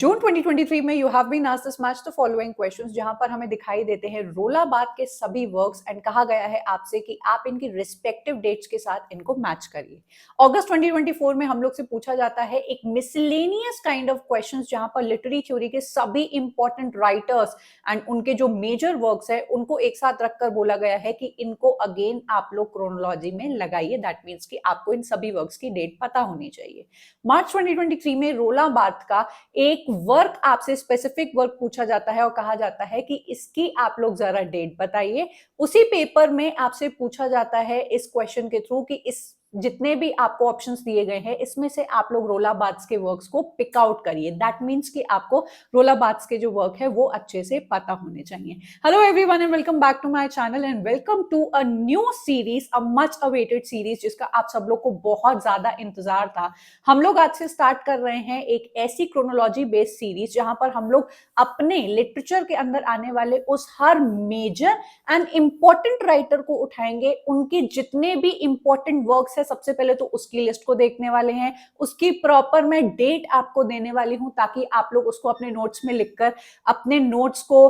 जून 2023 में you have been asked this match the following questions, जहां पर हमें दिखाई देते हैं रोलाबाद के सभी वर्क्स एंड कहा गया है आपसे कि आप इनकी रिस्पेक्टिव डेट्स के साथ इनको मैच करिए। अगस्त 2024 में हम लोग से पूछा जाता है एक मिसलेनियस काइंड ऑफ क्वेश्चंस, जहां पर लिटरेरी थ्योरी के सभी इंपॉर्टेंट राइटर्स एंड उनके जो मेजर वर्क्स है उनको एक साथ रखकर बोला गया है कि इनको अगेन आप लोग क्रोनोलॉजी में लगाइए। दैट मीन्स कि आपको इन सभी वर्क्स की डेट पता होनी चाहिए। मार्च 2023 में रोलाबाद का एक वर्क आपसे स्पेसिफिक वर्क पूछा जाता है और कहा जाता है कि इसकी आप लोग जरा डेट बताइए। उसी पेपर में आपसे पूछा जाता है इस क्वेश्चन के थ्रू कि इस जितने भी आपको ऑप्शंस दिए गए हैं इसमें से आप लोग रोलाबाद्स के वर्क्स को पिक आउट करिए। दैट मीन्स कि आपको रोलाबाद्स के जो वर्क है वो अच्छे से पता होने चाहिए। Hello everyone and welcome back to my channel and welcome to a new series, a much awaited series जिसका आप सब लोग को बहुत ज्यादा इंतजार था। हम लोग आज से स्टार्ट कर रहे हैं एक ऐसी क्रोनोलॉजी बेस्ड सीरीज जहां पर हम लोग अपने लिटरेचर के अंदर आने वाले उस हर मेजर एंड इंपॉर्टेंट राइटर को उठाएंगे, उनके जितने भी इंपॉर्टेंट वर्क्स है सबसे पहले तो उसकी लिस्ट को देखने वाले हैं, उसकी प्रॉपर मैं डेट आपको देने वाली हूं ताकि आप लोग उसको अपने नोट्स में लिखकर अपने नोट्स को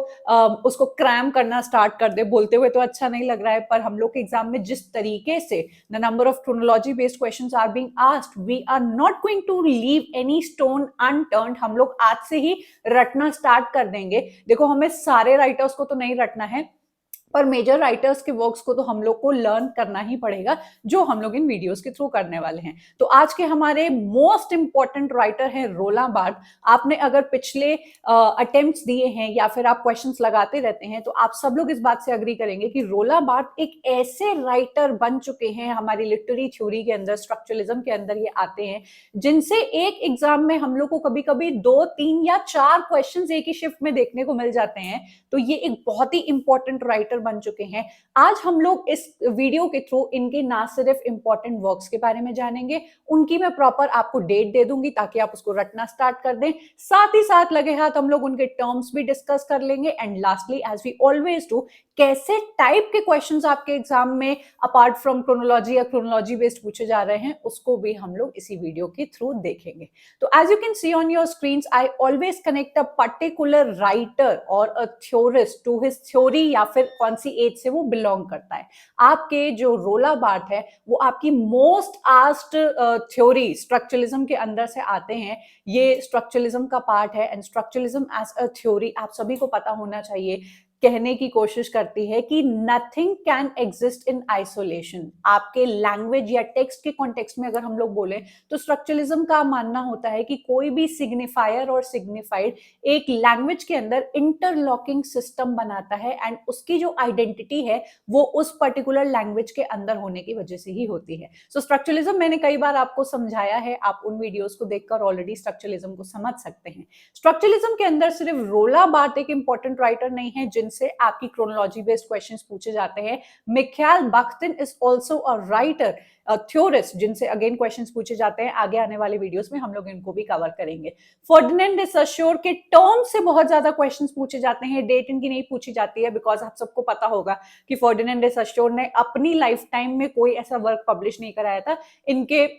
उसको क्रैम करना स्टार्ट कर दे। बोलते हुए तो अच्छा नहीं लग रहा है, पर हम लोग के एग्जाम में जिस तरीके से the number of chronology based questions are being asked, we are not going to leave any stone unturned. हम लोग आज से ही रटना स्टार्ट कर देंगे। देखो, हमें सारे राइटर्स को तो नहीं रटना है, पर मेजर राइटर्स के वर्क्स को तो हम लोग को लर्न करना ही पड़ेगा, जो हम लोग इन वीडियोस के थ्रू करने वाले हैं। तो आज के हमारे मोस्ट इंपॉर्टेंट राइटर हैं रोलाबाद। आपने अगर पिछले अटेम्प्ट्स दिए हैं या फिर आप क्वेश्चंस लगाते रहते हैं तो आप सब लोग इस बात से अग्री करेंगे कि रोलाबाद एक ऐसे राइटर बन चुके हैं हमारी लिटरेरी थ्योरी के अंदर, स्ट्रक्चरलिज्म के अंदर ये आते हैं, जिनसे एक एग्जाम में हम लोग को कभी कभी 2, 3 या 4 क्वेश्चंस एक ही शिफ्ट में देखने को मिल जाते हैं। तो ये एक बहुत ही इंपॉर्टेंट राइटर बन चुके हैं। आज हम लोग इस वीडियो के थ्रू इनके ना सिर्फ इंपॉर्टेंट वर्क्स के बारे में जानेंगे, उनकी मैं प्रॉपर आपको डेट दे दूंगी ताकि आप उसको रटना स्टार्ट कर दें। साथ ही साथ लगे हाथ हम लोग उनके टर्म्स भी डिस्कस कर लेंगे and lastly as we always do, कैसे टाइप के क्वेश्चंस आपके एग्जाम में अपार्ट फ्रॉम क्रोनोलॉजी या क्रोनोलॉजी बेस्ड पूछे जा रहे हैं उसको भी हम लोग इसी वीडियो के थ्रू देखेंगे। तो as you can see on your screens, I always connect a particular writer और a theorist to his theory या फिर कौन सी एज से वो बिलोंग करता है। आपके जो रोलाबाद है वो आपकी मोस्ट आस्क्ड थ्योरी स्ट्रक्चरलिज्म के अंदर से आते हैं। ये स्ट्रक्चरलिज्म का पार्ट है and structuralism as a theory आप सभी को पता होना चाहिए, कहने की कोशिश करती है कि nothing can exist in isolation. आपके लैंग्वेज या टेक्स्ट के कॉन्टेक्स्ट में अगर हम लोग बोले तो स्ट्रक्चरलिज्म का मानना होता है कि कोई भी सिग्निफायर और सिग्निफाइड एक लैंग्वेज के अंदर इंटरलॉकिंग सिस्टम बनाता है एंड उसकी जो आइडेंटिटी है वो उस पर्टिकुलर लैंग्वेज के अंदर होने की वजह से ही होती है। सो स्ट्रक्चरलिज्म मैंने कई बार आपको समझाया है, आप उन वीडियोस को देखकर ऑलरेडी स्ट्रक्चरलिज्म को समझ सकते हैं। स्ट्रक्चरलिज्म के अंदर सिर्फ रोलाबाद एक इंपॉर्टेंट राइटर नहीं है जिनसे आपकी क्रोनोलॉजी बेस्ड क्वेश्चंस पूछे जाते हैं। Mikhail बाख्तिन is also a writer, theorist, जिनसे अगेन क्वेश्चंस पूछे जाते हैं। आगे आने वाले वीडियोस में हम लोग इनको भी कवर करेंगे। फर्डिनेंड डे सश्योर के टर्म से बहुत ज्यादा क्वेश्चंस पूछे जाते हैं, डेट इनकी नहीं पूछी जाती है बिकॉज आप सबको पता होगा कि फर्डिनेंड डे सश्योर ने अपनी लाइफ टाइम में कोई ऐसा वर्क पब्लिश नहीं कराया था। इनके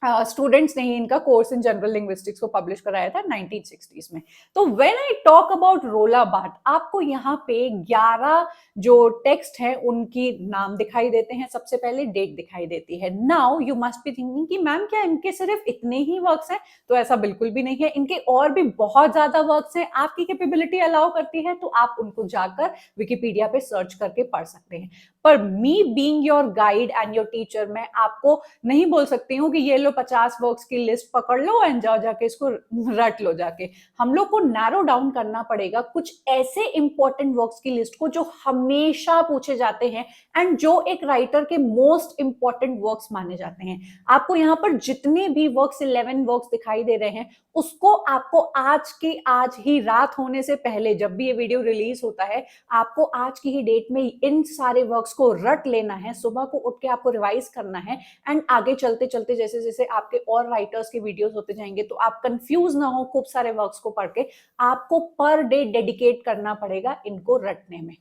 स्टूडेंट्स ने ही इनका कोर्स इन जनरल लिंग्विस्टिक्स को पब्लिश कराया था 1960s में। तो व्हेन आई टॉक अबाउट रोलाबाद, आपको यहाँ पे 11 जो टेक्स्ट है उनकी नाम दिखाई देते हैं, सबसे पहले डेट दिखाई देती है। Now you must be thinking कि मैम क्या इनके सिर्फ इतने ही वर्क्स हैं? तो ऐसा बिल्कुल भी नहीं है, इनके और भी बहुत ज्यादा वर्क्स हैं। आपकी कैपेबिलिटी अलाउ करती है तो आप उनको जाकर विकिपीडिया पे सर्च करके पढ़ सकते हैं। पर me being your guide and your teacher, मैं आपको नहीं बोल सकती हूँ कि ये लो 50 वर्क्स की लिस्ट पकड़ लो एंड जाओ जाके इसको रट लो जाके। हम लोग को नैरो डाउन करना पड़ेगा कुछ ऐसे इंपॉर्टेंट वर्क्स की लिस्ट को जो हमेशा पूछे जाते हैं एंड जो एक राइटर के मोस्ट इंपॉर्टेंट वर्क्स माने जाते हैं। आपको यहाँ पर जितने भी वर्क्स 11 वर्क्स दिखाई दे रहे हैं उसको आपको आज के आज ही रात होने से पहले, जब भी ये वीडियो रिलीज होता है, आपको आज की ही डेट में इन सारे वर्क्स को रट लेना है। सुबह को उठ के आपको रिवाइज करना है एंड आगे चलते चलते जैसे जैसे आपके और राइटर्स के वीडियोस होते जाएंगे तो आप कंफ्यूज ना हो खूब सारे वर्क्स को पढ़ के। आपको पर डे डेडिकेट करना पड़ेगा इनको रटने में।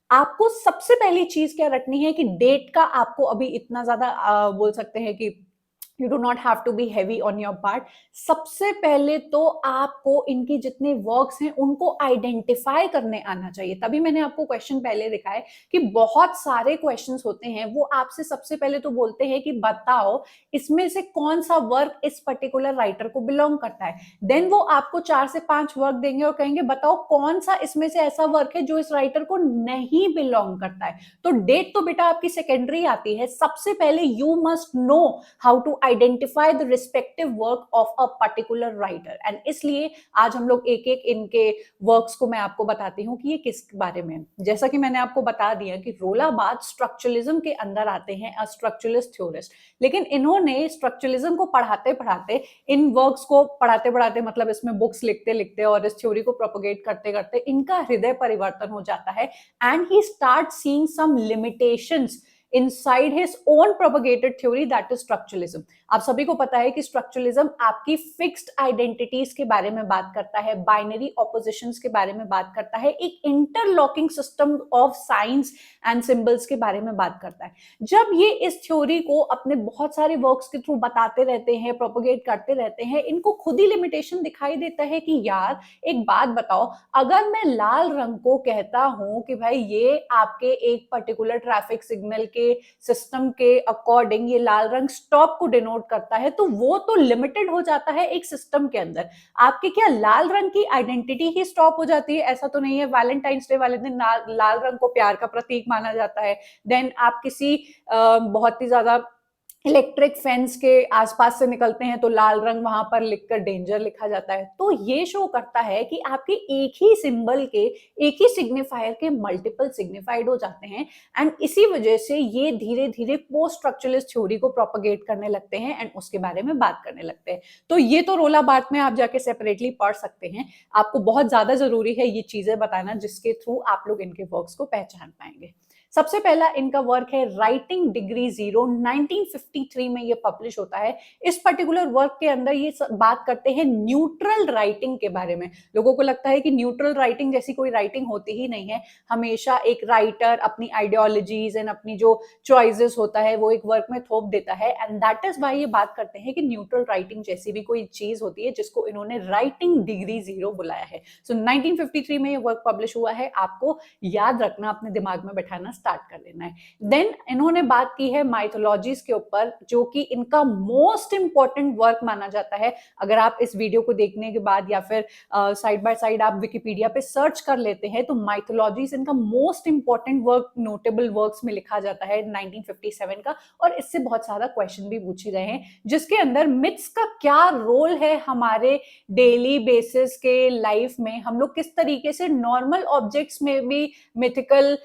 आपको सबसे पहली चीज क्या रटनी है कि डेट का आपको अभी इतना ज्यादा बोल सकते हैं कि you do not have to be heavy on your part. सबसे पहले तो आपको इनकी जितने वर्क्स हैं उनको आइडेंटिफाई करने आना चाहिए। तभी मैंने आपको क्वेश्चन पहले दिखा है कि बहुत सारे क्वेश्चंस होते हैं, वो आपसे सबसे पहले तो बोलते हैं कि बताओ इसमें से कौन सा वर्क इस पर्टिकुलर राइटर को बिलोंग करता है। देन वो आपको 4 से 5 वर्क देंगे और कहेंगे बताओ कौन सा इसमें से ऐसा वर्क है जो इस राइटर को नहीं बिलोंग करता है। तो डेट तो बेटा आपकी सेकेंडरी आती है, सबसे पहले you must know how to identify the respective work of a particular writer. And इसलिए आज हम लोग एक एक इनके वर्क्स को मैं आपको बताती हूँ कि ये किस बारे में। जैसा कि मैंने आपको बता दिया कि रोला बार्थ स्ट्रक्चरलिज्म के अंदर आते हैं, अ स्ट्रक्चरलिस्ट थ्योरिस्ट। लेकिन इन्होंने स्ट्रक्चरलिज्म को पढ़ाते पढ़ाते, इन वर्क्स को पढ़ाते पढ़ाते, मतलब इसमें बुक्स लिखते लिखते और इस थ्योरी को प्रोपोगेट करते करते इनका हृदय परिवर्तन हो जाता है and he start seeing some limitations inside his own propagated theory, that is structuralism। आप सभी को पता है कि स्ट्रक्चरलिज्म आपकी फिक्स्ड आइडेंटिटीज के बारे में बात करता है, बाइनरी ऑपोजिशंस के बारे में बात करता है, एक interlocking system of science and symbols के बारे में बात करता है। जब ये इस थ्योरी को अपने बहुत सारे वर्क्स के थ्रू बताते रहते हैं, प्रोपोगेट करते रहते हैं, इनको खुद ही लिमिटेशन दिखाई देता है कि यार एक बात बताओ, अगर मैं लाल रंग को कहता हूं कि भाई ये आपके एक पर्टिकुलर ट्रैफिक सिग्नल के सिस्टम के अकॉर्डिंग ये लाल रंग स्टॉप को डिनोट करता है, तो वो तो लिमिटेड हो जाता है एक सिस्टम के अंदर। आपके क्या लाल रंग की आइडेंटिटी ही स्टॉप हो जाती है? ऐसा तो नहीं है। वैलेंटाइंस डे वाले दिन लाल रंग को प्यार का प्रतीक माना जाता है। देन आप किसी बहुत ही ज्यादा इलेक्ट्रिक फेंस के आसपास से निकलते हैं तो लाल रंग वहां पर लिखकर डेंजर लिखा जाता है। तो ये शो करता है कि आपके एक ही सिंबल के, एक ही सिग्निफायर के मल्टीपल सिग्निफाइड हो जाते हैं। एंड इसी वजह से ये धीरे धीरे पोस्ट स्ट्रक्चरलिस्ट थ्योरी को प्रोपोगेट करने लगते हैं एंड उसके बारे में बात करने लगते हैं। तो ये तो रोला बार्थ में आप जाके सेपरेटली पढ़ सकते हैं। आपको बहुत ज्यादा जरूरी है ये चीजें बताना जिसके थ्रू आप लोग इनके वर्क्स को पहचान पाएंगे। सबसे पहला इनका वर्क है राइटिंग डिग्री जीरो, 1953 में ये पब्लिश होता है। इस पर्टिकुलर वर्क के अंदर ये बात करते हैं न्यूट्रल राइटिंग के बारे में। लोगों को लगता है कि न्यूट्रल राइटिंग जैसी कोई राइटिंग होती ही नहीं है। हमेशा एक राइटर अपनी आइडियोलॉजीज एंड अपनी जो चॉइसेस होता है वो एक वर्क में थोप देता है एंड दैट इज वाई ये बात करते हैं कि न्यूट्रल राइटिंग जैसी भी कोई चीज होती है जिसको इन्होंने राइटिंग डिग्री जीरो बुलाया है। सो 1953 में ये वर्क पब्लिश हुआ है। आपको याद रखना, अपने दिमाग में बैठाना स्टार्ट कर लेना है। देन इन्होंने बात की है माइथोलॉजीज के ऊपर, जो कि इनका मोस्ट इंपॉर्टेंट वर्क माना जाता है। अगर आप इस वीडियो को देखने के बाद या फिर साइड बाय साइड आप विकिपीडिया पे सर्च कर लेते हैं तो माइथोलॉजीज इनका most important work notable works में लिखा जाता है 1957 का। और इससे बहुत सारा क्वेश्चन भी पूछे गए हैं जिसके अंदर मिथ्स का क्या रोल है हमारे डेली बेसिस के लाइफ में। हम लोग किस तरीके से नॉर्मल ऑब्जेक्ट्स में भी मिथिकल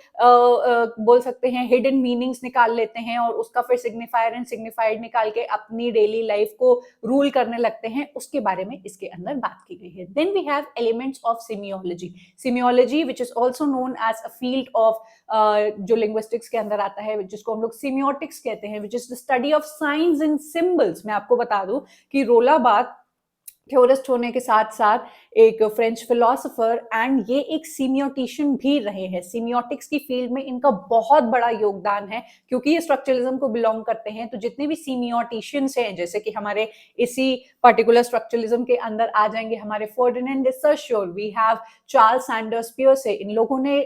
बोल सकते हैं हिडन मीनिंग्स निकाल लेते हैं और उसका फिर सिग्निफायर एंड सिग्निफाइड निकाल के अपनी डेली लाइफ को रूल करने लगते हैं, उसके बारे में इसके अंदर बात की गई है। Then we have elements of semiology. Semiology which is also known as a field of जो लिंग्विस्टिक्स के अंदर आता है, जिसको हम लोग सिमियोटिक्स कहते हैं, which is the study of science and symbols. मैं आपको बता दूं कि रोला बार्थ थ्योरिस्ट होने के साथ साथ एक फ्रेंच फिलोसोफर एंड ये एक सीमियोटिशियन भी रहे हैं। सीमियोटिक्स की फील्ड में इनका बहुत बड़ा योगदान है क्योंकि ये स्ट्रक्चरलिज्म को बिलोंग करते हैं। तो जितने भी सीमियोटिशियंस हैं, जैसे कि हमारे इसी पर्टिकुलर स्ट्रक्चरलिज्म के अंदर आ जाएंगे हमारे Ferdinand de Saussure, we have Charles Sanders Peirce. इन लोगों ने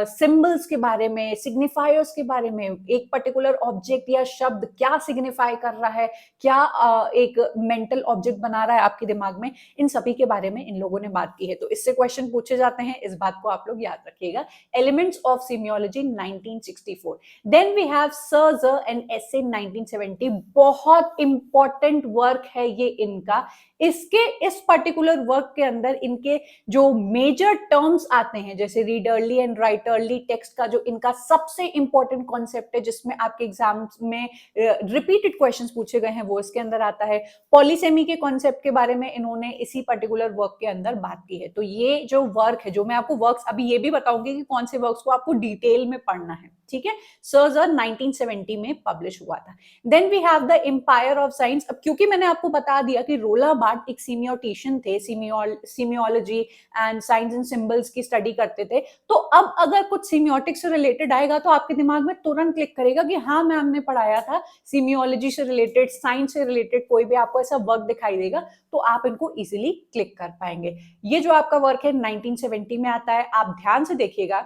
सिंबल्स के बारे में, सिग्निफायर्स के बारे में, एक पर्टिकुलर ऑब्जेक्ट या शब्द क्या सिग्निफाई कर रहा है, क्या एक मेंटल ऑब्जेक्ट बना रहा है आपके दिमाग में, इन सभी के बारे में इन लोगों ने बात की है। तो इससे क्वेश्चन पूछे जाते हैं, इस बात को आप लोग याद रखिएगा। Elements of semiology 1964। Then we have सर्जर एंड एसे 1970। बहुत इंपॉर्टेंट वर्क है ये इनका। इसके इस पर्टिकुलर वर्क के अंदर इनके जो मेजर टर्म्स आते हैं, जैसे रीडरली एंड राइटरली टेक्स्ट का जो इनका सबसे इंपॉर्टेंट कॉन्सेप्ट है जिसमें आपके एग्जाम्स में रिपीटेड क्वेश्चंस पूछे गए हैं, वो इसके अंदर आता है। पॉलीसेमी के कॉन्सेप्ट के बारे में इन्होंने इसी पर्टिकुलर वर्क के अंदर बात की है। तो ये जो वर्क है, जो मैं आपको वर्क्स अभी ये भी बताऊंगी कि कौन से वर्क्स को आपको डिटेल में पढ़ना है, ठीक है। सर्जर 1970 में पब्लिश हुआ था। Then we have the empire of science. अब क्योंकि मैंने आपको बता दिया कि रोला बार्थ एक सीमियोटिशियन थे, सीमियोलॉजी एंड साइंस एंड सिंबल्स की स्टडी करते थे, तो अब अगर कुछ सीमियोटिक्स से रिलेटेड आएगा तो आपके दिमाग में तुरंत क्लिक करेगा कि हाँ मैम ने पढ़ाया था, सीमियोलॉजी से रिलेटेड, साइंस से रिलेटेड कोई भी आपको ऐसा वर्क दिखाई देगा तो आप इनको इजीली क्लिक कर पाएंगे। ये जो आपका वर्क है 1970 में आता है। आप ध्यान से देखिएगा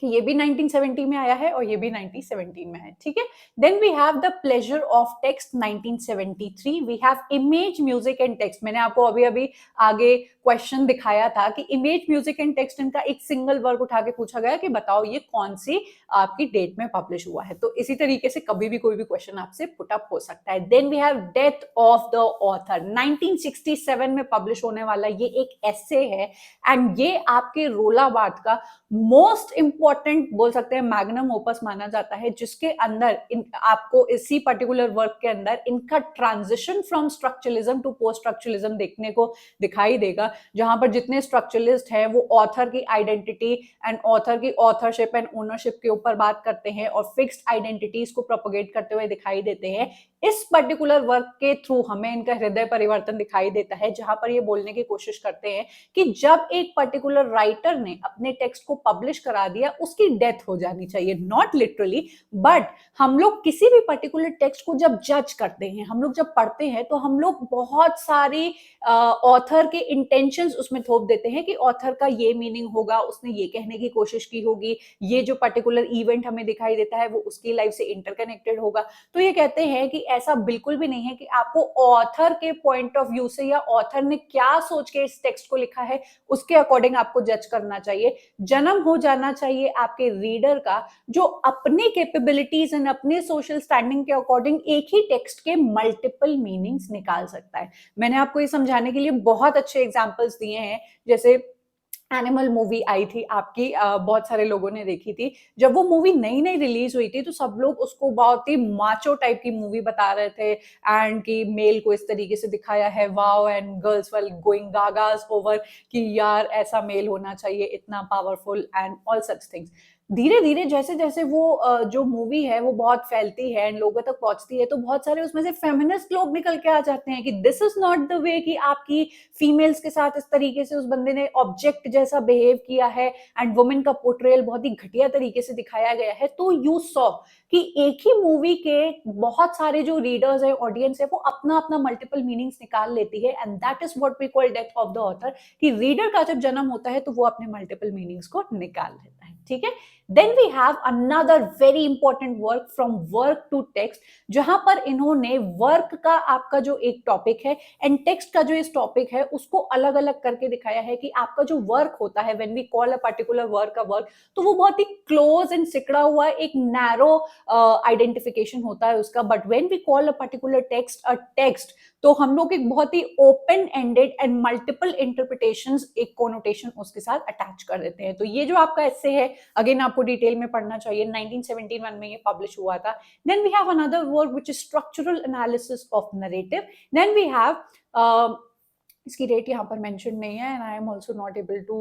कि ये भी 1970 में आया है और ये भी 1917 में है, ठीक है। Then we have the pleasure of text 1973। We have image, music and text. मैंने आपको अभी अभी आगे क्वेश्चन दिखाया था कि इमेज, म्यूजिक एंड टेक्स्ट इनका एक सिंगल वर्क उठा के पूछा गया कि बताओ ये कौन सी आपकी डेट में पब्लिश हुआ है। तो इसी तरीके से कभी भी कोई भी क्वेश्चन आपसे पुट अप हो सकता है। Then we have death of the author, 1967 में पब्लिश होने वाला ये एक एसे है एंड ये आपके रोला बार्थ का मोस्ट इंपॉर्टेंट बोल सकते हैं मैग्नम ओपस माना जाता है, जिसके अंदर आपको इसी पर्टिकुलर वर्क के अंदर इनका transition from structuralism to post structuralism देखने को दिखाई देगा, जहां पर जितने स्ट्रक्चरलिस्ट हैं वो ऑथर की आइडेंटिटी एंड ऑथर की ऑथरशिप एंड ओनरशिप के ऊपर बात करते हैं और फिक्स्ड आइडेंटिटीज को प्रोपोगेट करते हुए दिखाई देते हैं। इस पर्टिकुलर वर्क के थ्रू हमें इनका हृदय परिवर्तन दिखाई देता है, जहां पर ये बोलने की कोशिश करते हैं कि जब एक पर्टिकुलर राइटर ने अपने टेक्स्ट को पब्लिश करा दिया उसकी डेथ हो जानी चाहिए, नॉट लिटरली, बट हम लोग किसी भी पर्टिकुलर टेक्स्ट को जब जज करते हैं, हम लोग जब पढ़ते हैं तो हम लोग बहुत सारी ऑथर के इंटेंशंस उसमें थोप देते हैं कि ऑथर का ये मीनिंग होगा, उसने ये कहने की कोशिश की होगी, ये जो पर्टिकुलर इवेंट हमें दिखाई देता है वो उसकी लाइफ से इंटरकनेक्टेड होगा। तो ये कहते हैं कि ऐसा बिल्कुल भी नहीं है कि आपको ऑथर के पॉइंट ऑफ व्यू से या ऑथर ने क्या सोच के इस टेक्स्ट को लिखा है उसके अकॉर्डिंग आपको जज करना चाहिए। जन्म हो जाना चाहिए आपके रीडर का, जो अपनी कैपेबिलिटीज एंड अपने सोशल स्टैंडिंग के अकॉर्डिंग एक ही टेक्स्ट के मल्टीपल मीनिंग्स निकाल सकता है। मैंने आपको ये समझाने के लिए बहुत अच्छे एग्जांपल्स दिए हैं, जैसे एनिमल मूवी आई थी आपकी, बहुत सारे लोगों ने देखी थी। जब वो मूवी नई नई रिलीज हुई थी तो सब लोग उसको बहुत ही माचो टाइप की मूवी बता रहे थे एंड कि मेल को इस तरीके से दिखाया है, wow, and girls were going gagas over कि यार ऐसा मेल होना चाहिए, इतना powerful and all such things. धीरे धीरे जैसे जैसे वो जो मूवी है वो बहुत फैलती है एंड लोगों तक पहुंचती है तो बहुत सारे उसमें से फेमिनिस्ट लोग निकल के आ जाते हैं कि this is not the way कि आपकी फीमेल्स के साथ इस तरीके से उस बंदे ने ऑब्जेक्ट जैसा बिहेव किया है एंड वुमेन का पोर्ट्रेयल बहुत ही घटिया तरीके से दिखाया गया है। तो यू सॉ कि एक ही मूवी के बहुत सारे जो रीडर्स है, ऑडियंस है, वो अपना अपना मल्टीपल मीनिंग्स निकाल लेती है and that is what we call death of the author, कि रीडर का जब जन्म होता है तो वो अपने मल्टीपल मीनिंग्स को निकाल लेता है, ठीक है। Then we have another very important work from work to text, जहां पर इन्होंने वर्क का आपका जो एक टॉपिक है एंड टेक्स्ट का जो इस टॉपिक है उसको अलग अलग करके दिखाया है कि आपका जो वर्क होता है, when we call a particular work a work, तो वो बहुत ही क्लोज एंड सिकड़ा हुआ एक नैरो आइडेंटिफिकेशन होता है उसका, but when we call a particular text a text, तो हम लोग एक बहुत ही open ended and multiple interpretations, एक कोनोटेशन उसके साथ अटैच कर देते हैं। तो ये जो आपका एसे है, अगेन आपको डिटेल में पढ़ना चाहिए, 1971 में ये पब्लिश हुआ था। Then we have another work which is structural analysis of narrative. Then we have इसकी डेट यहाँ पर मेंशन नहीं है and I am also not able to,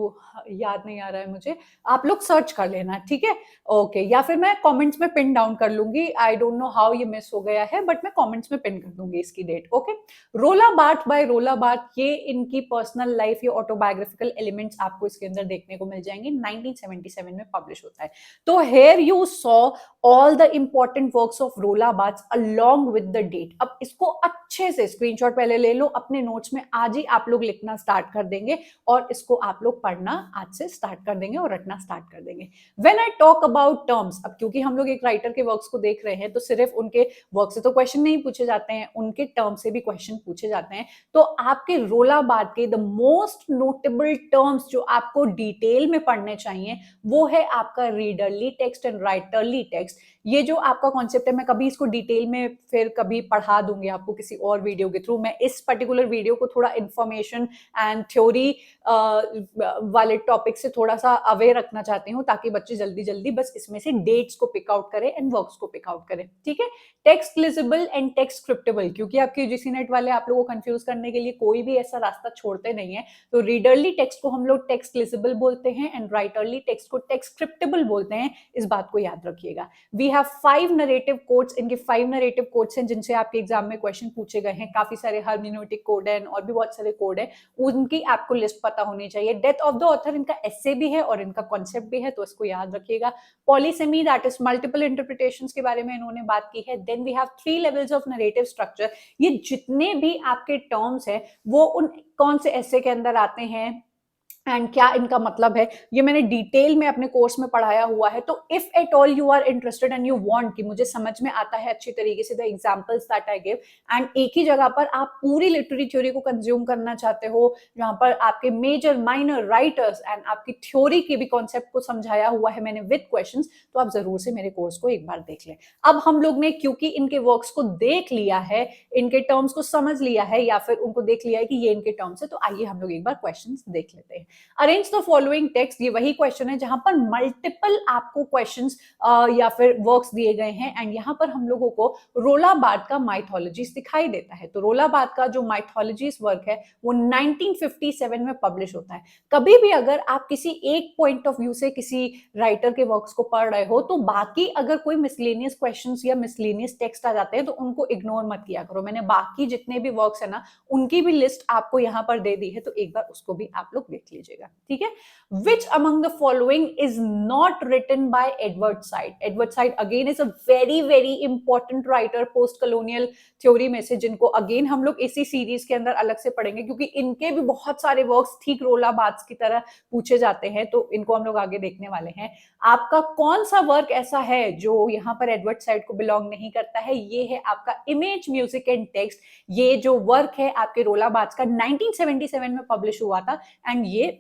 याद नहीं आ रहा है मुझे, आप लोग सर्च कर लेना, ठीक है, ओके, या फिर मैं कमेंट्स में पिन डाउन कर लूंगी, आई डोंट नो हाउ ये मिस हो गया है बट मैं कमेंट्स में पिन कर दूंगी इसकी डेट, ओके। रोला बार्थ बाय रोला बार्थ, ये इनकी पर्सनल लाइफ, ये ऑटोबायोग्राफिकल एलिमेंट्स आपको इसके अंदर देखने को मिल जाएंगे, 1977 में पब्लिश होता है। तो here you saw all the important works of रोला Barthes along with the date. अब इसको अच्छे से स्क्रीनशॉट पहले ले लो, अपने नोट्स में आज ही आप लोग लिखना स्टार्ट कर देंगे और इसको आप लोग पढ़ना आज से स्टार्ट कर देंगे और रटना स्टार्ट कर देंगे। When I talk about terms, अब क्योंकि हम लोग एक राइटर के वर्क्स को देख रहे हैं तो सिर्फ उनके वर्क से तो क्वेश्चन नहीं पूछे जाते हैं, उनके टर्म से भी क्वेश्चन पूछे जाते हैं। तो आपके रोला बार्थ के द मोस्ट नोटेबल टर्म्स जो आपको डिटेल में पढ़ने चाहिए वो है आपका readerly text and writerly text. ये जो आपका कॉन्सेप्ट है, मैं कभी इसको डिटेल में फिर कभी पढ़ा दूंगी आपको किसी और वीडियो के थ्रू। मैं इस पर्टिकुलर वीडियो को थोड़ा इंफॉर्मेशन एंड थ्योरी वाले टॉपिक से थोड़ा सा अवेयर रखना चाहती हूँ, ताकि बच्चे जल्दी जल्दी बस इसमें से डेट्स को पिक आउट करें एंड वर्क्स को पिक आउट करें, ठीक है। टेक्स्ट लिजिबल एंड टेक्स्ट स्क्रिप्टेबल, क्योंकि आपके यूजीसी नेट वाले आप लोगों को कंफ्यूज करने के लिए कोई भी ऐसा रास्ता छोड़ते नहीं है। तो रीडरली टेक्स्ट को हम लोग टेक्स्ट लिजिबल बोलते हैं एंड राइटरली टेक्स्ट को टेक्स्ट स्क्रिप्टेबल बोलते हैं, इस बात को याद रखिएगा। वी हैव 5 नरेटिव कोड्स, इनके 5 नरेटिव कोड्स हैं जिनसे आपके एग्जाम में क्वेश्चन पूछे गए हैं। काफी सारे हर्मेन्यूटिक कोड है और भी बहुत सारे कोड है, उनकी आपको लिस्ट पता होनी चाहिए। डेथ ऑफ द ऑथर इनका एसे भी है और इनका कॉन्सेप्ट भी है, तो इसको याद रखिएगा। Polysemy that is multiple interpretations के बारे में इन्होंने बात की है। Then we have 3 levels of narrative structure, ये जितने भी आपके टर्म्स हैं वो उन कौन से एसे के अंदर आते हैं एंड क्या इनका मतलब है, ये मैंने डिटेल में अपने कोर्स में पढ़ाया हुआ है। तो if at all you are interested and you want कि मुझे समझ में आता है अच्छी तरीके से the examples that I give, and एक ही जगह पर आप पूरी लिटरेरी थ्योरी को कंज्यूम करना चाहते हो, जहां पर आपके मेजर माइनर राइटर्स एंड आपकी थ्योरी के भी कॉन्सेप्ट को समझाया हुआ है मैंने विद क्वेश्चंस, तो आप जरूर से मेरे कोर्स को एक बार देख लें। अब हम लोग ने क्योंकि इनके वर्क्स को देख लिया है, इनके टर्म्स को समझ लिया है या फिर उनको देख लिया है कि ये इनके टर्म्स है, तो आइए हम लोग एक बार क्वेश्चंस देख लेते हैं। अरेंज द फॉलोइंग टेक्स्ट, ये वही क्वेश्चन है जहां पर मल्टीपल आपको क्वेश्चंस या फिर वर्क्स दिए गए हैं एंड यहाँ पर हम लोगों को रोला बार्थ का माइथोलॉजीज दिखाई देता है। तो रोला बार्थ का जो माइथोलॉजीज वर्क है वो 1957 में पब्लिश होता है। कभी भी अगर आप किसी एक पॉइंट ऑफ व्यू से किसी राइटर के वर्क्स को पढ़ रहे हो, तो बाकी अगर कोई मिसलेनियस क्वेश्चंस या मिसलेनियस टेक्स्ट आ जाते हैं तो उनको इग्नोर मत किया करो। मैंने बाकी जितने भी वर्क्स है ना, उनकी भी लिस्ट आपको यहाँ पर दे दी है, तो एक बार उसको भी आप लोग देख लीजिएगा, ठीक है। Which among the following is not written by Edward Said? Edward Said again is a very important writer post colonial theory में से, जिनको अगेन हम लोग इसी सीरीज के अंदर अलग से पढ़ेंगे, क्योंकि इनके भी बहुत सारे वर्क्स ठीक रोला बार्थ की तरह पूछे जाते हैं, तो इनको हम लोग आगे देखने वाले हैं। आपका कौन सा वर्क ऐसा है जो यहाँ पर एडवर्ड साइड को बिलोंग नहीं करता है? ये है आपका इमेज म्यूजिक एंड टेक्स्ट। ये जो वर्क है आपके रोला बार्थ का 1977 में पब्लिश हुआ था एंड ये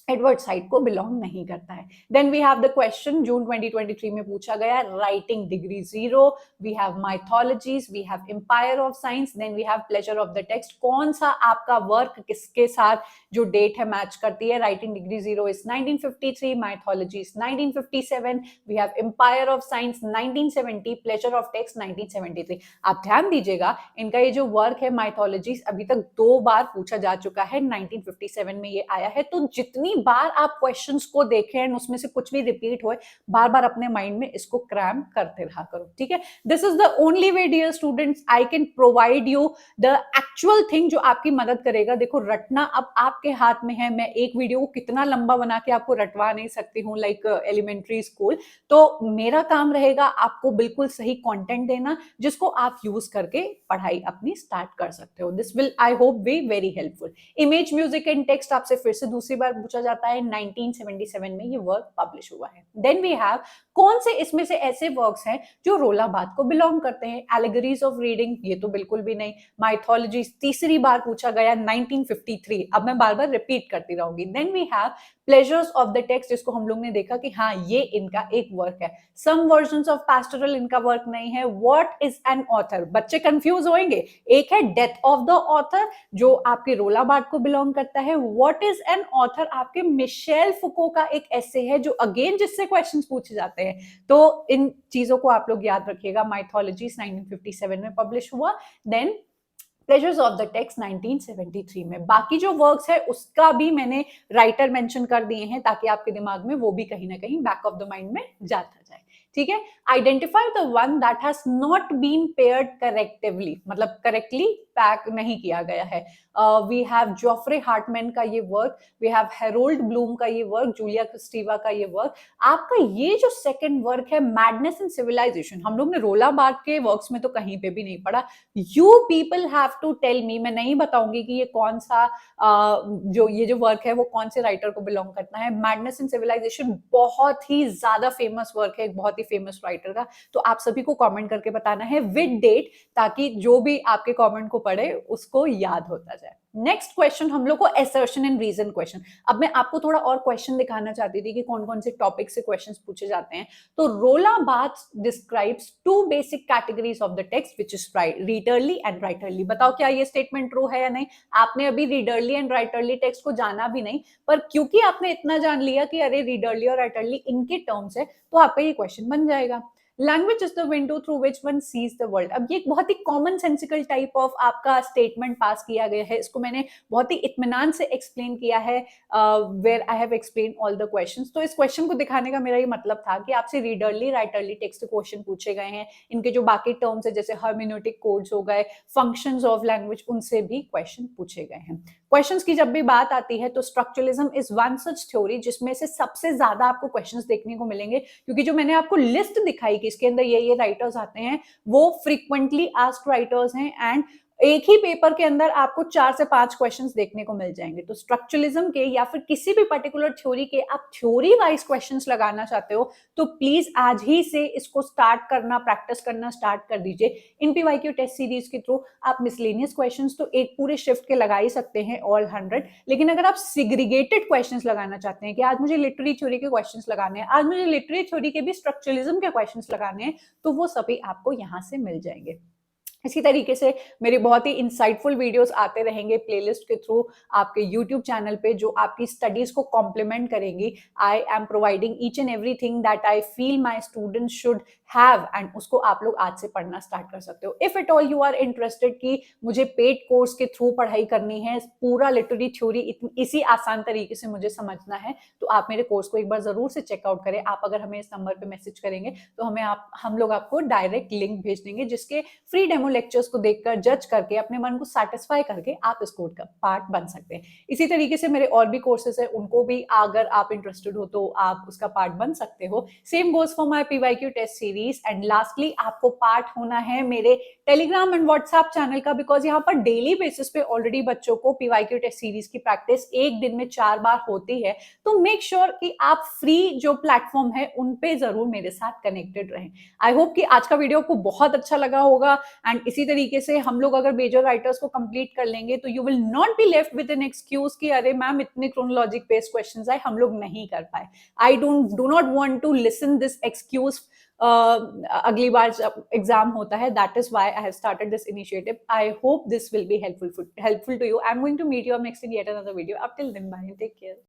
एडवर्ड साइड को बिलोंग नहीं करता है। Then we have the question June 2023 में पूछा गया, writing degree 0, we have mythologies, we have empire of science, then we have pleasure of the text. कौन सा आपका वर्क किसके साथ जो डेट है मैच करती है? Writing degree 0 is 1953, mythologies 1957, we have empire of science 1970, pleasure of text 1973। आप ध्यान दीजिएगा, इनका ये जो वर्क है माइथोलॉजीज अभी तक 2 बार पूछा जा चुका है, 1957 में ये आया है। तो जितनी बार आप क्वेश्चंस को देखें एंड उसमें से कुछ भी रिपीट होए, बार बार अपने माइंड में इसको क्रैम करते रहा करो, ठीक है। This is the only way dear students I can provide you the actual thing जो आपकी मदद करेगा। देखो, रटना अब आपके हाथ में है। मैं एक वीडियो को कितना लंबा बना के आपको रटवा नहीं सकती हूँ लाइक एलिमेंट्री स्कूल, तो मेरा काम रहेगा आपको बिल्कुल सही कंटेंट देना, जिसको आप यूज करके पढ़ाई अपनी स्टार्ट कर सकते हो। This will I hope be very helpful. Image music and text आपसे फिर से दूसरी बार पूछा जाता है, 1977 में ये वर्क पब्लिश हुआ है। देन वी हैव, कौन से इसमें से ऐसे वर्क्स हैं जो रोला बार्थ को बिलोंग करते हैं? एलिगरीज ऑफ रीडिंग, ये तो बिल्कुल भी नहीं। माइथोलॉजी तीसरी बार पूछा गया 1953, अब मैं बार बार रिपीट करती रहूंगी। Then we have pleasures of the text, जिसको हम लोग ने देखा कि हाँ ये इनका एक वर्क है। सम वर्जन्स ऑफ पैस्टोरल, इनका वर्क नहीं है। व्हाट इज एन ऑथर, बच्चे कंफ्यूज होंगे। एक है डेथ ऑफ द ऑथर जो आपके रोला बार्थ को बिलोंग करता है। व्हाट इज एन ऑथर आपके मिशेल फुको का एक ऐसे है जो अगेन जिससे क्वेश्चंस पूछे जाते हैं। तो इन चीजों को आप लोग याद रखिएगा। माइथोलॉजीज 1957 में पब्लिश हुआ। Then pleasures of the text 1973 में। बाकी जो वर्क्स है उसका भी मैंने राइटर मेंशन कर दिए हैं, ताकि आपके दिमाग में वो भी कहीं ना कहीं बैक ऑफ द माइंड में जाता जाए, ठीक है। Identify the one that has not been paired correctively, मतलब करेक्टली पैक नहीं किया गया है। वी हैव जोफ्रे हार्टमैन का ये work, we have Harold Bloom का ये वर्क, जूलिया क्रिस्टीवा का ये वर्क। आपका ये जो सेकंड वर्क है मैडनेस इन सिविलाइजेशन, हम लोग ने रोला बार्थ के वर्क्स में तो कहीं पे भी नहीं पढ़ा। You people have to tell me, मैं नहीं बताऊंगी कि ये कौन सा ये जो वर्क है वो कौन से राइटर को बिलोंग करता है। मैडनेस इन सिविलाइजेशन बहुत ही ज्यादा फेमस वर्क है, बहुत ही फेमस राइटर का। तो आप सभी को कमेंट करके बताना है विद डेट, ताकि जो भी आपके कमेंट को पढ़े उसको याद होता जाए। नेक्स्ट क्वेश्चन हम लोग को assertion एंड रीजन क्वेश्चन। अब मैं आपको थोड़ा और क्वेश्चन दिखाना चाहती थी कि कौन कौन से टॉपिक से क्वेश्चंस पूछे जाते हैं। तो रोला Barthes describes two basic categories of the text which is readerly and writerly. बताओ क्या ये स्टेटमेंट ट्रू है या नहीं। आपने अभी रीडरली एंड राइटरली टेक्स्ट को जाना भी नहीं, पर क्योंकि आपने इतना जान लिया कि अरे रीडरली और राइटरली इनके टर्म्स है, तो आपका ये क्वेश्चन बन जाएगा। Language is the window through which one seize the world. अब ये एक बहुत ही कॉमन सेंसिकल टाइप ऑफ आपका स्टेटमेंट पास किया गया है। इसको मैंने बहुत ही इत्मीनान से एक्सप्लेन किया है, where I have explain all the questions. तो इस क्वेश्चन को दिखाने का मेरा ये मतलब था कि आपसे रीडरली राइटरली टेक्स्ट क्वेश्चन पूछे गए हैं, इनके जो बाकी टर्म्स है जैसे हर्मेन्यूटिक कोड्स हो गए, फंक्शंस ऑफ लैंग्वेज, उनसे भी क्वेश्चन पूछे गए हैं। क्वेश्चंस की जब भी बात आती है तो structuralism is one such theory जिसमें से सबसे ज्यादा आपको क्वेश्चंस देखने को मिलेंगे, क्योंकि जो मैंने आपको लिस्ट दिखाई कि इसके अंदर ये राइटर्स आते हैं, वो फ्रीक्वेंटली आस्क्ड राइटर्स हैं एंड एक ही पेपर के अंदर आपको 4 से 5 क्वेश्चंस देखने को मिल जाएंगे। तो स्ट्रक्चरलिज्म के या फिर किसी भी पर्टिकुलर थ्योरी के आप थ्योरी वाइज क्वेश्चंस लगाना चाहते हो तो प्लीज आज ही से इसको स्टार्ट करना, प्रैक्टिस करना स्टार्ट कर दीजिए। इन पीवाईक्यू टेस्ट सीरीज के थ्रू आप मिसलेनियस क्वेश्चंस तो एक पूरे शिफ्ट के लगा ही सकते हैं ऑल 100, लेकिन अगर आप सिग्रीगेटेड क्वेश्चंस लगाना चाहते हैं कि आज मुझे लिटरेरी थ्योरी के क्वेश्चंस लगाने हैं, आज मुझे लिटरेरी थ्योरी के भी स्ट्रक्चरलिज्म के क्वेश्चंस लगाने हैं, तो वो सभी आपको यहाँ से मिल जाएंगे। इसी तरीके से मेरे बहुत ही इंसाइटफुल वीडियोस आते रहेंगे प्लेलिस्ट के थ्रू आपके यूट्यूब चैनल पे, जो आपकी स्टडीज को कॉम्प्लीमेंट करेंगी। I am providing each and everything that I feel my students should have, and उसको आप लोग आज से पढ़ना स्टार्ट कर सकते हो। If at all you are interested कि मुझे पेड कोर्स के थ्रू पढ़ाई करनी है, पूरा लिटरेरी थ्योरी इसी आसान तरीके से मुझे समझना है, तो आप मेरे कोर्स को एक बार जरूर से चेकआउट करें। आप अगर हमें इस नंबर पे मैसेज करेंगे तो हम लोग आपको डायरेक्ट लिंक भेज देंगे, जिसके फ्री डेमो लेक्चर्स को देखकर जज करके अपने मन को सेटिस्फाई करके आप इस कोर्स का पार्ट बन सकते हैं। इसी तरीके से मेरे और भी कोर्सेज है, उनको भी अगर आप इंटरेस्टेड हो तो आप उसका पार्ट बन सकते हो। Same goes for my PYQ test series. And lastly आपको पार्ट होना है मेरे टेलीग्राम एंड व्हाट्सएप चैनल का, बिकॉज यहाँ पर डेली बेसिस पे ऑलरेडी बच्चों को पीवाईक्यू टेस्ट सीरीज की प्रैक्टिस एक दिन में 4 बार होती है। तो मेक श्योर कि आप फ्री जो प्लेटफॉर्म है उन पे जरूर मेरे साथ कनेक्टेड रहें। आई होप कि आज का वीडियो आपको बहुत अच्छा लगा होगा, एंड इसी तरीके से हम लोग अगर मेजर राइटर्स को कंप्लीट कर लेंगे तो you will not be left with an excuse कि अरे मैम इतने क्रोनोलॉजिक बेस्ड क्वेश्चंस आए, हम लोग नहीं कर पाए। I do not want to listen this excuse अगली बार जब एग्जाम होता है। That is why I have started this initiative. I hope this will be helpful to you. I am going to meet you next in yet another video. Up till then bye, take care.